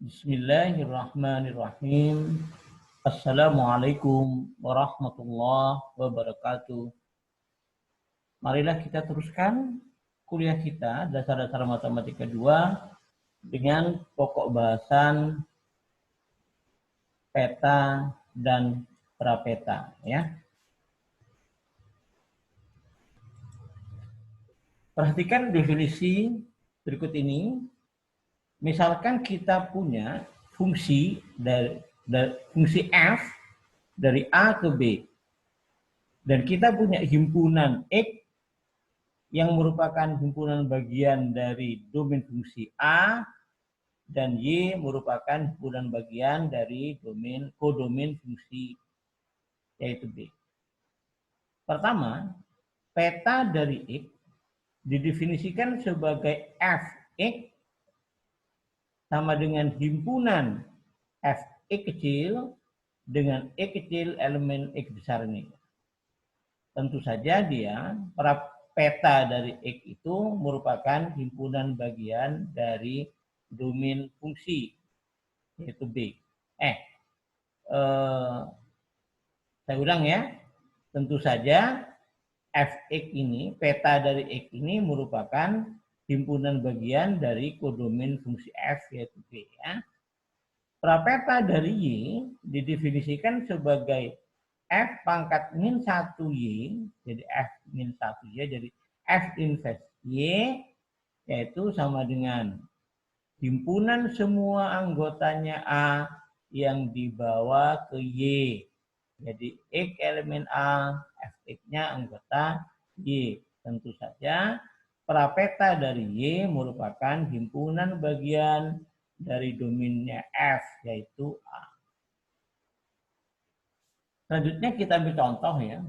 Bismillahirrahmanirrahim. Assalamualaikum warahmatullahi wabarakatuh. Marilah kita teruskan kuliah kita dasar-dasar matematika 2 dengan pokok bahasan peta dan prapeta ya. Perhatikan definisi berikut ini. Misalkan kita punya fungsi fungsi f dari A ke B. Dan kita punya himpunan X yang merupakan himpunan bagian dari domain fungsi A dan Y merupakan himpunan bagian dari kodomain fungsi yaitu B. Pertama, peta dari X didefinisikan sebagai Fx sama dengan himpunan Fx kecil dengan X kecil elemen X besar ini. Tentu saja peta dari X itu merupakan himpunan bagian dari domain fungsi yaitu B. Saya ulang ya. Tentu saja Fx ini, peta dari X ini merupakan himpunan bagian dari kodomain fungsi F yaitu B ya. Prapeta dari Y didefinisikan sebagai F pangkat min 1Y, jadi F min 1Y, jadi F inverse Y, yaitu sama dengan himpunan semua anggotanya A yang dibawa ke Y. Jadi X elemen A, Fx-nya anggota Y. Tentu saja prapeta dari Y merupakan himpunan bagian dari domainnya F, yaitu A. Selanjutnya kita ambil contoh ya.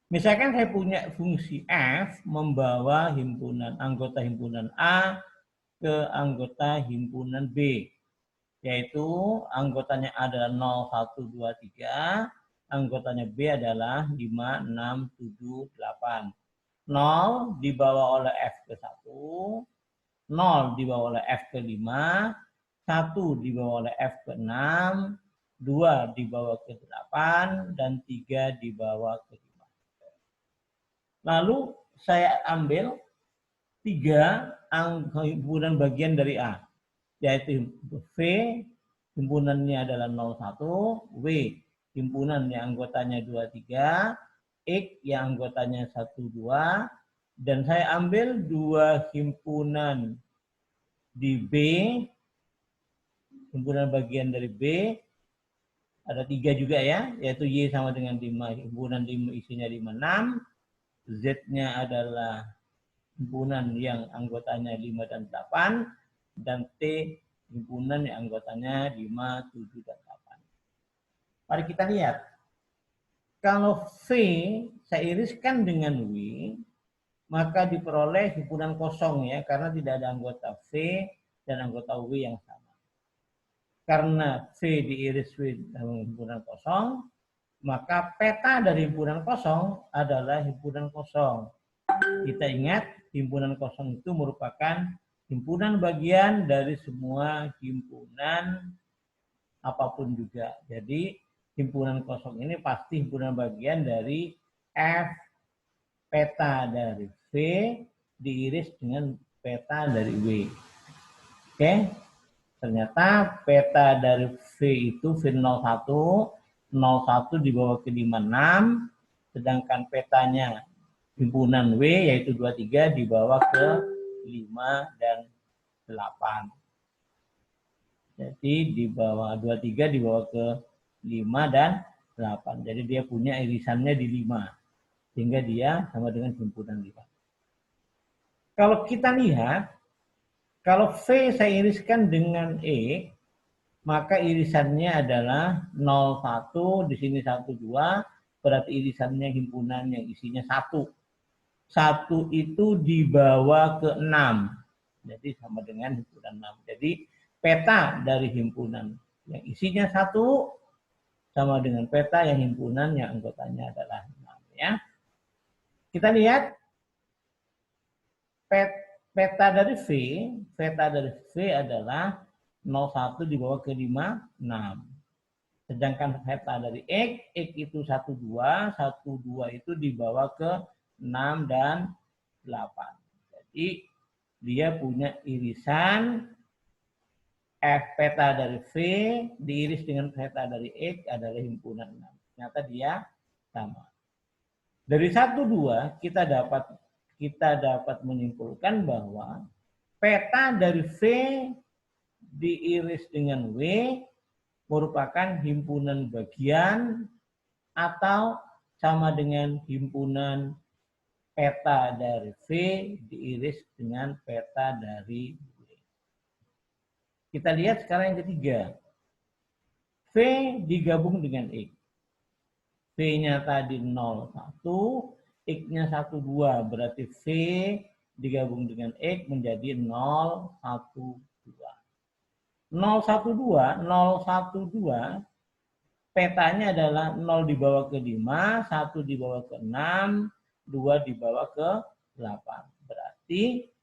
Misalkan saya punya fungsi F membawa anggota himpunan A ke anggota himpunan B. Yaitu anggotanya adalah 0, 1, 2, 3. Anggotanya B adalah 5, 6, 7, 8. 0 dibawa oleh F ke 1. 0 dibawa oleh F ke 5. 1 dibawa oleh F ke 6. 2 dibawa ke 8 dan 3 dibawa ke 5. Lalu saya ambil 3 himpunan bagian dari A, yaitu V himpunannya adalah 01, W himpunannya anggotanya 23, X yang anggotanya 12, dan saya ambil 2 himpunan di B, himpunan bagian dari B, ada 3 juga ya, yaitu Y sama dengan 5, himpunan 5 isinya 56, Z-nya adalah himpunan yang anggotanya 5 dan 8, dan T himpunan yang anggotanya 5, 7, dan 8. Mari kita lihat. Kalau V saya iriskan dengan W, maka diperoleh himpunan kosong ya, karena tidak ada anggota V dan anggota W yang sama. Karena V diiris W dengan himpunan kosong, maka peta dari himpunan kosong adalah himpunan kosong. Kita ingat, himpunan kosong itu merupakan himpunan bagian dari semua himpunan apapun juga. Jadi himpunan kosong ini pasti himpunan bagian dari F peta dari V diiris dengan peta dari W. Oke. Ternyata peta dari V itu V01, 01 dibawa ke 56, sedangkan petanya himpunan W yaitu 23 dibawa ke 5 dan 8. Jadi dibawa 23 dibawa ke 5 dan 8. Jadi dia punya irisannya di 5. Sehingga dia sama dengan himpunan 5. Kalau kita lihat, kalau V saya iriskan dengan E, maka irisannya adalah 01, di sini 12, berarti irisannya himpunan yang isinya 1. 1 itu dibawa ke 6. Jadi sama dengan himpunan 6. Jadi peta dari himpunan yang isinya 1 sama dengan peta yang himpunan yang anggotanya adalah 6 ya. Kita lihat peta dari V adalah 0,1 dibawa ke 5, 6. Sedangkan peta dari X itu 12, 12 itu dibawa ke 6 dan 8. Jadi dia punya irisan F peta dari V diiris dengan peta dari X adalah himpunan 6. Ternyata dia sama. Dari 1, 2 kita dapat menyimpulkan bahwa peta dari V diiris dengan W merupakan himpunan bagian atau sama dengan himpunan peta dari V diiris dengan peta dari W. Kita lihat sekarang yang ketiga. V digabung dengan X. V-nya tadi 0,1, X-nya 1,2. Berarti V digabung dengan X menjadi 0,12. 0,12, 0,12 petanya adalah 0 dibawa ke 5, 1 dibawa ke 6, 2 dibawa ke 8. Berarti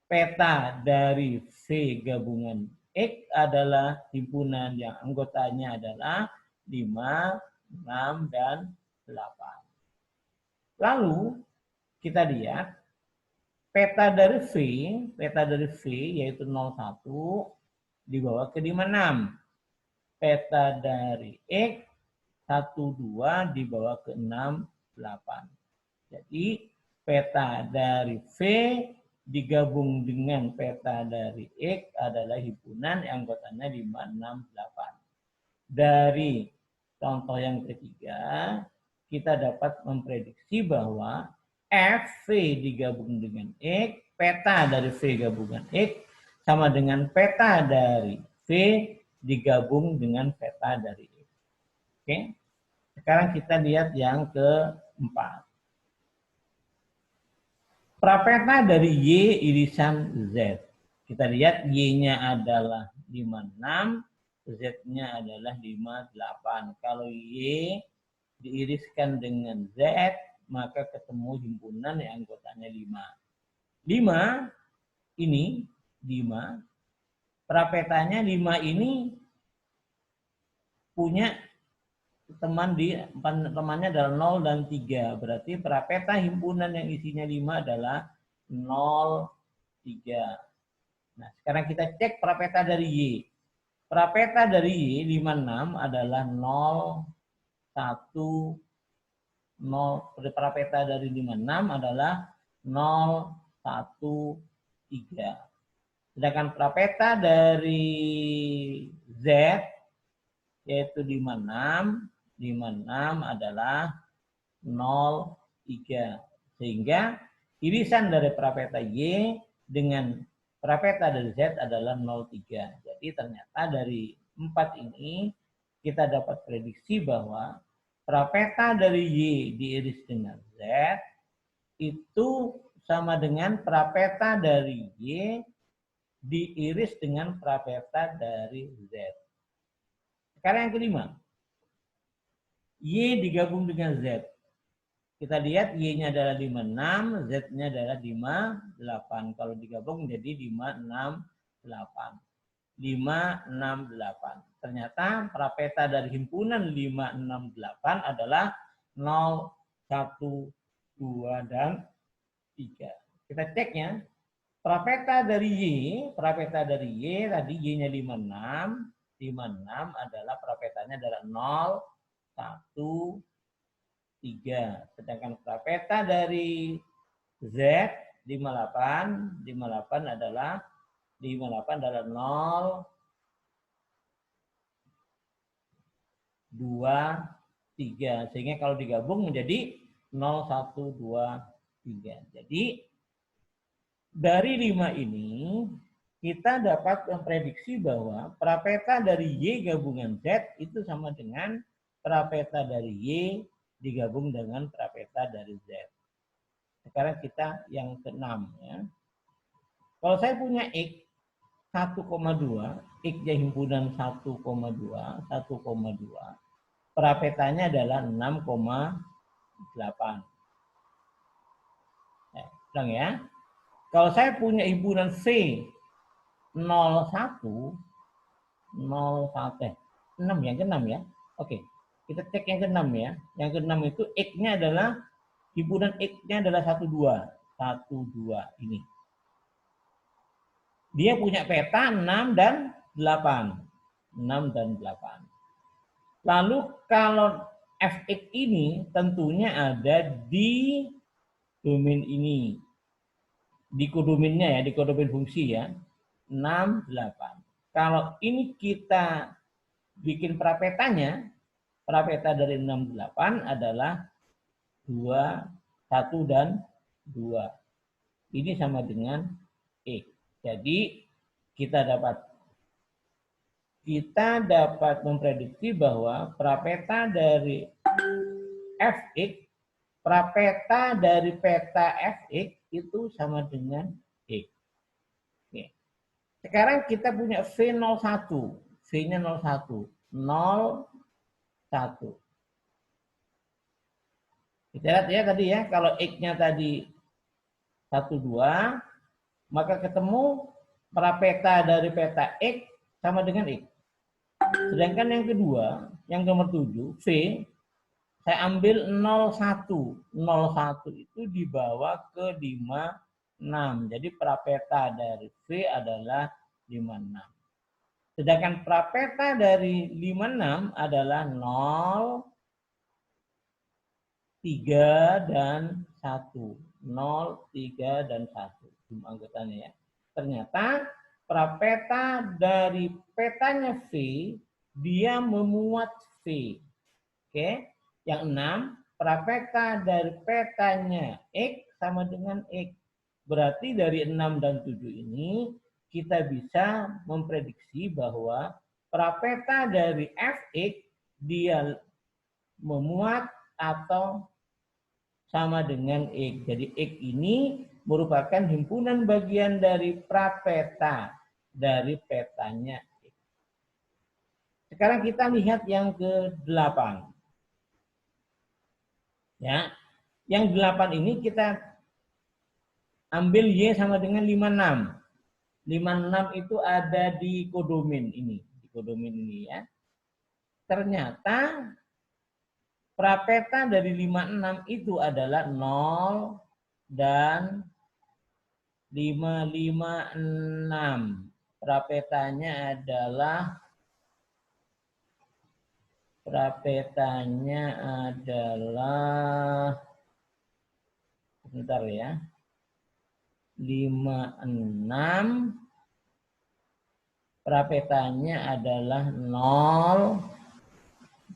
peta dari V gabungan X adalah himpunan yang anggotanya adalah 5, 6, dan 8. Lalu kita lihat peta dari V yaitu 0,1 dibawa ke 56. Peta dari X 1,2 dibawa ke 6, 8. Jadi peta dari V digabung dengan peta dari X adalah himpunan yang anggotanya 5, 6, 8. Dari contoh yang ketiga, kita dapat memprediksi bahwa FV digabung dengan X, peta dari V gabungan X, sama dengan peta dari V digabung dengan peta dari X. Oke. Sekarang kita lihat yang keempat. Prapeta dari Y irisan Z. Kita lihat Y-nya adalah 56, Z-nya adalah 58. Kalau Y diiriskan dengan Z, maka ketemu himpunan yang anggotanya 5. 5 ini 5. Prapetanya 5 ini punya temannya adalah 0 dan 3. Berarti prapeta himpunan yang isinya 5 adalah 0, 3. Nah, sekarang kita cek prapeta dari Y. Prapeta dari Y 56 adalah 0, 1, 0. Prapeta dari 56 adalah 0, 1, 3. Sedangkan prapeta dari Z yaitu 56 adalah 0, 3. Sehingga irisan dari prapeta Y dengan prapeta dari Z adalah 0, 3. Jadi ternyata dari 4 ini kita dapat prediksi bahwa prapeta dari Y diiris dengan Z itu sama dengan prapeta dari Y diiris dengan prapeta dari Z. Sekarang yang kelima. Y digabung dengan Z. Kita lihat Y-nya adalah 56, Z-nya adalah 58. Kalau digabung menjadi 568. 568. Ternyata prapeta dari himpunan 568 adalah 0, 1, 2, dan 3. Kita ceknya. Prapeta dari Y tadi Y-nya 56. 56 adalah prapetanya adalah 0, 1, 3. Sedangkan prapeta dari Z 58 adalah 0, 2, 3. Sehingga kalau digabung menjadi 0, 1, 2, 3. Jadi dari 5 ini kita dapat memprediksi bahwa prapeta dari Y gabungan Z itu sama dengan prapeta dari Y digabung dengan prapeta dari Z. Sekarang kita yang ke-6 ya. Kalau saya punya X 1,2, X-nya himpunan 1,2, prapetanya adalah 6,8. Ulang ya. Kalau saya punya himpunan V 01, 6 yang ke-6 ya. Oke. Kita cek yang ke-6 ya. Yang ke-6 itu X-nya adalah himpunan X-nya adalah 12. 12 ini. Dia punya peta 6 dan 8. 6 dan 8. Lalu kalau Fx ini tentunya ada di domain ini. Di kodominnya ya, di kodomin fungsi ya. 6, 8. Kalau ini kita bikin prapetanya, prapeta dari 6, 8 adalah 2, 1, dan 2. Ini sama dengan X. Jadi kita dapat memprediksi bahwa prapeta dari Fx, prapeta dari peta Fx itu sama dengan X. Oke. Sekarang kita punya V01. V-nya 01. 01. Kita lihat ya tadi ya, kalau X-nya tadi 12, maka ketemu prapeta dari peta X sama dengan X. Sedangkan yang kedua, yang nomor 7, V, saya ambil 01. 01 itu dibawa ke 56. Jadi prapeta dari V adalah 56. Sedangkan prapeta dari 56 adalah 0, 3, dan 1. 0, 3, dan 1. Jumlah anggotanya ya. Ternyata prapeta dari petanya V, dia memuat V. Oke. Yang 6, prapeta dari petanya X sama dengan X. Berarti dari 6 dan 7 ini kita bisa memprediksi bahwa prapeta dari Fx dia memuat atau sama dengan X. Jadi X ini merupakan himpunan bagian dari prapeta dari petanya X. Sekarang kita lihat yang ke-8. Ya. Yang 8 ini kita ambil Y sama dengan 56. 56 itu ada di kodomin ini. Di kodomin ini ya. Ternyata prapeta dari 56 itu adalah 0 dan 556. Prapetanya adalah sebentar ya. 56 prapetanya adalah 0,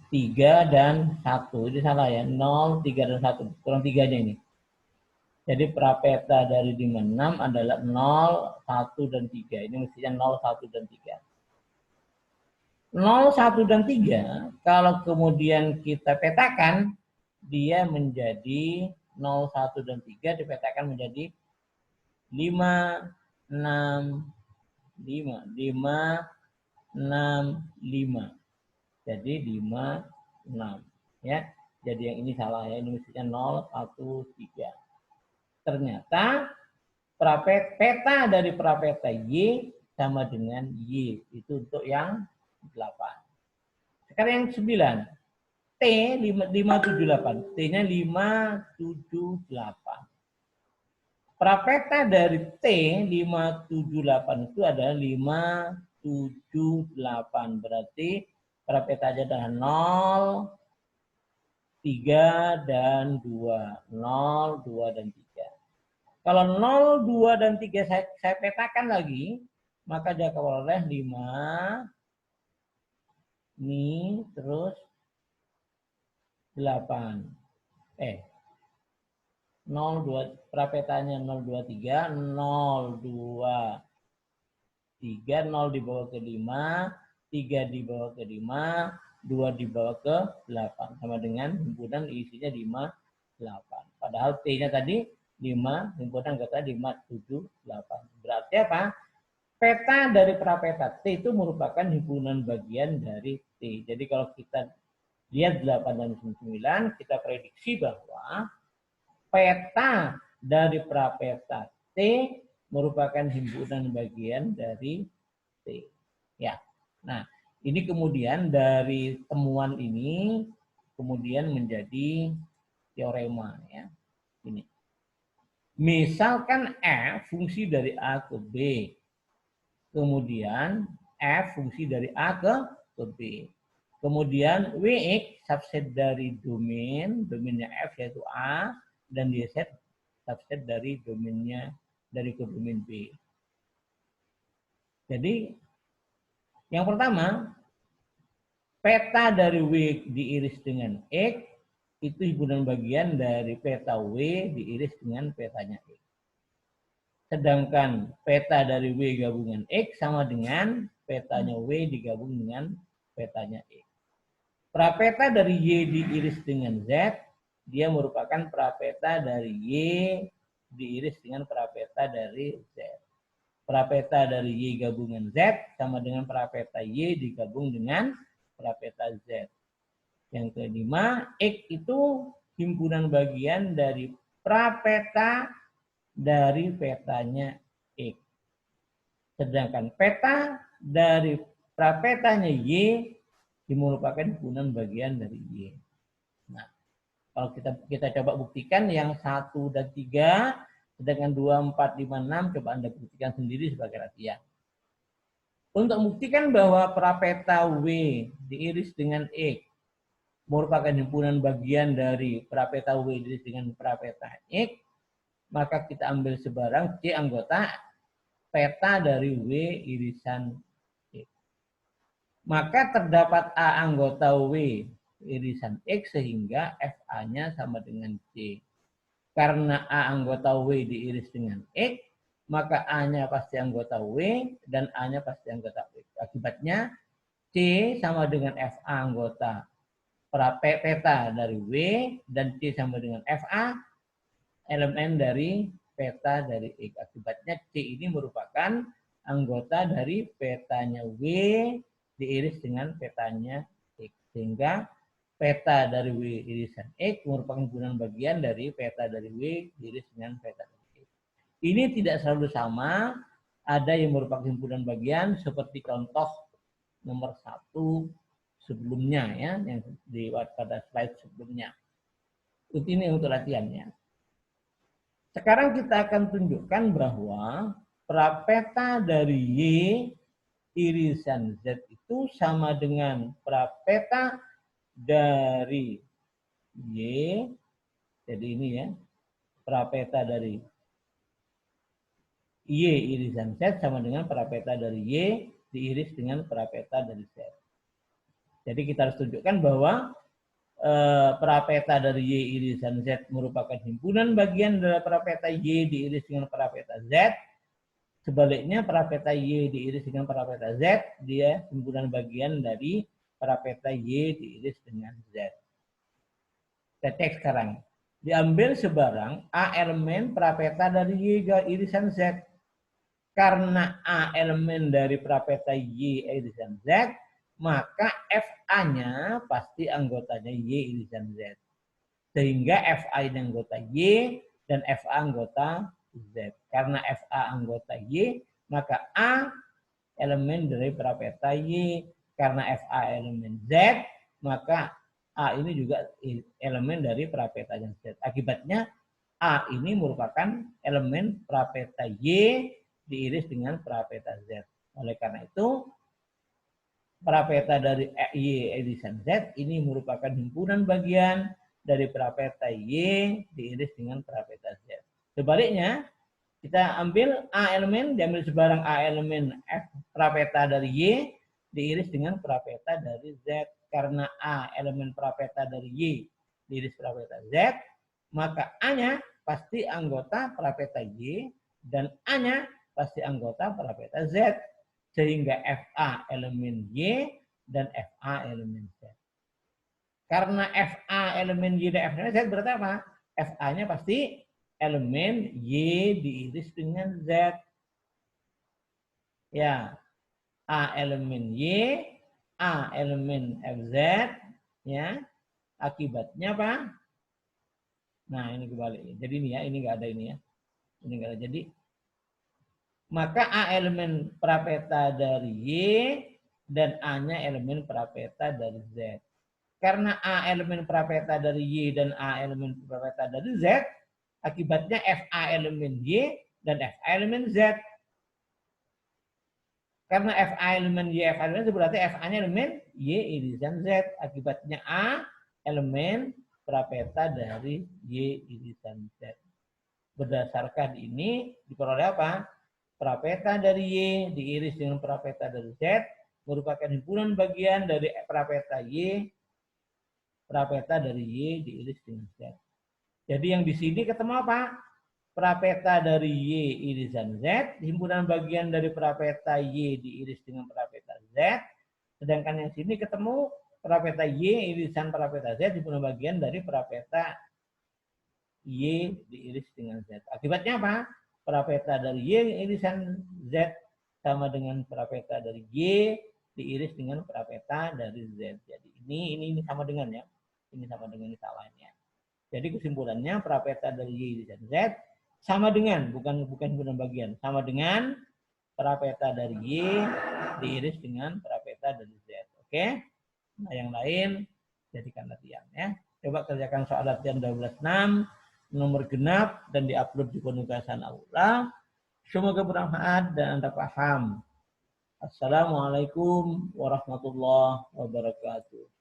3, dan 1. Ini salah ya. 0, 3, dan 1. Kurang 3-nya ini. Jadi prapeta dari 56 adalah 0, 1, dan 3. Ini mestinya 0, 1, dan 3. 0, 1, dan 3, kalau kemudian kita petakan, dia menjadi 0, 1, dan 3 dipetakan menjadi 5, 6, 5. 5, 6, 5. Jadi 5, 6. Ya. Jadi yang ini salah ya. Ini mestinya 0, 1, 3. Ternyata peta dari prapeta Y sama dengan Y. Itu untuk yang 8. Sekarang yang 9. T 578. T-nya 578. Prapeta dari T 578 itu adalah 578. Berarti prapeta aja adalah 0, 3, dan 2. 0, 2, dan 3. Kalau 0, 2, dan 3 saya petakan lagi, maka dia akan oleh 5, ini, terus 8. 02, prapetanya 023, 023, 0 dibawa ke 5, 3 dibawa ke 5, 2 dibawa ke 8. Sama dengan himpunan isinya 5, 8. Padahal T-nya tadi 5, himpunan kata 5, 7, 8. Berarti apa? Peta dari prapeta T itu merupakan himpunan bagian dari T. Jadi kalau kita lihat 8 dan 9, kita prediksi bahwa peta dari prapeta T merupakan himpunan bagian dari T. Ya. Nah, ini kemudian dari temuan ini kemudian menjadi teorema ya. Ini. Misalkan F fungsi dari A ke B. Kemudian F fungsi dari A ke B. Kemudian WX subset dari domainnya F yaitu A, dan DZ subset dari domainnya dari ke domain B. Jadi yang pertama, peta dari W diiris dengan X itu himpunan bagian dari peta W diiris dengan petanya X. Sedangkan peta dari W gabungan X sama dengan petanya W digabung dengan petanya X. Prapeta dari Y diiris dengan Z, dia merupakan prapeta dari Y diiris dengan prapeta dari Z. Prapeta dari Y gabungan Z sama dengan prapeta Y digabung dengan prapeta Z. Yang kelima, X itu himpunan bagian dari prapeta dari petanya X. Sedangkan peta dari prapetanya Y merupakan himpunan bagian dari Y. Nah, kalau kita coba buktikan yang 1 dan 3, sedangkan 2, 4, 5, 6, coba Anda buktikan sendiri sebagai latihan. Untuk membuktikan bahwa prapeta W diiris dengan X merupakan himpunan bagian dari prapeta W diiris dengan prapeta X, maka kita ambil sebarang C anggota peta dari W irisan X. Maka terdapat A anggota W irisan X sehingga FA-nya sama dengan C. Karena A anggota W diiris dengan X, maka A-nya pasti anggota W dan A-nya pasti anggota X. Akibatnya C sama dengan FA anggota peta dari W dan C sama dengan FA elemen dari peta dari X. Akibatnya C ini merupakan anggota dari petanya W diiris dengan petanya X. Sehingga peta dari W irisan X merupakan himpunan bagian dari peta dari W diiris dengan peta dari X. Ini tidak selalu sama. Ada yang merupakan himpunan bagian seperti contoh nomor 1 sebelumnya ya, yang pada slide sebelumnya. Ini untuk latihannya. Sekarang kita akan tunjukkan bahwa prapeta dari Y irisan Z itu sama dengan prapeta dari Y. Jadi ini ya, prapeta dari Y irisan Z sama dengan prapeta dari Y diiris dengan prapeta dari Z. Jadi kita harus tunjukkan bahwa prapeta dari Y irisan Z merupakan himpunan bagian dari prapeta Y diiris dengan prapeta Z. Sebaliknya prapeta Y diiris dengan prapeta Z, dia himpunan bagian dari prapeta Y diiris dengan Z. Kita cek sekarang. Diambil sebarang A elemen prapeta dari Y irisan Z. Karena A elemen dari prapeta Y irisan Z, maka FA-nya pasti anggotanya Y irisan Z. Sehingga FA ini anggota Y dan FA anggota Z. Karena FA anggota Y, maka A elemen dari prapeta Y. Karena FA elemen Z, maka A ini juga elemen dari prapetanya Z. Akibatnya A ini merupakan elemen prapeta Y diiris dengan prapeta Z. Oleh karena itu, prapeta dari Y irisan Z ini merupakan himpunan bagian dari prapeta Y diiris dengan prapeta Z. Sebaliknya, kita ambil A elemen, diambil sebarang A elemen F prapeta dari Y diiris dengan prapeta dari Z. Karena A elemen prapeta dari Y diiris prapeta Z, maka A-nya pasti anggota prapeta Y dan A-nya pasti anggota prapeta Z. Sehingga FA elemen Y dan FA elemen Z. Karena FA elemen Y dan FA elemen Z berarti apa? FA-nya pasti elemen Y diiris dengan Z. Ya, A elemen Y, A elemen FZ, ya. Akibatnya apa? Nah, ini kembali. Jadi ini ya, ini nggak ada ini ya. Ini nggak ada. Jadi maka A elemen prapeta dari Y dan A-nya elemen prapeta dari Z. Karena A elemen prapeta dari Y dan A elemen prapeta dari Z, akibatnya FA elemen Y dan FA elemen Z. Karena FA elemen Y, FA elemen Z berarti FA-nya elemen Y irisan Z. Akibatnya A elemen prapeta dari Y irisan Z. Berdasarkan ini diperoleh apa? Prapeta dari Y diiris dengan prapeta dari Z merupakan himpunan bagian dari prapeta Y, prapeta dari Y diiris dengan Z. Jadi yang di sini ketemu apa? Prapeta dari Y irisan Z, himpunan bagian dari prapeta Y diiris dengan prapeta Z, sedangkan yang sini ketemu prapeta Y irisan prapeta Z, himpunan bagian dari prapeta Y diiris dengan Z. Akibatnya apa? Prapeta dari Y irisan Z sama dengan prapeta dari Y diiris dengan prapeta dari Z. Jadi ini sama dengan ya. Ini sama dengan ini salahnya. Jadi kesimpulannya prapeta dari Y irisan Z sama dengan, bukan himpunan bagian, sama dengan prapeta dari Y diiris dengan prapeta dari Z. Oke? Nah, yang lain jadikan latihan ya. Coba kerjakan soal latihan 12.6 nomor genap dan diupload di penugasan aula. Semoga bermanfaat dan Anda paham. Assalamualaikum warahmatullahi wabarakatuh.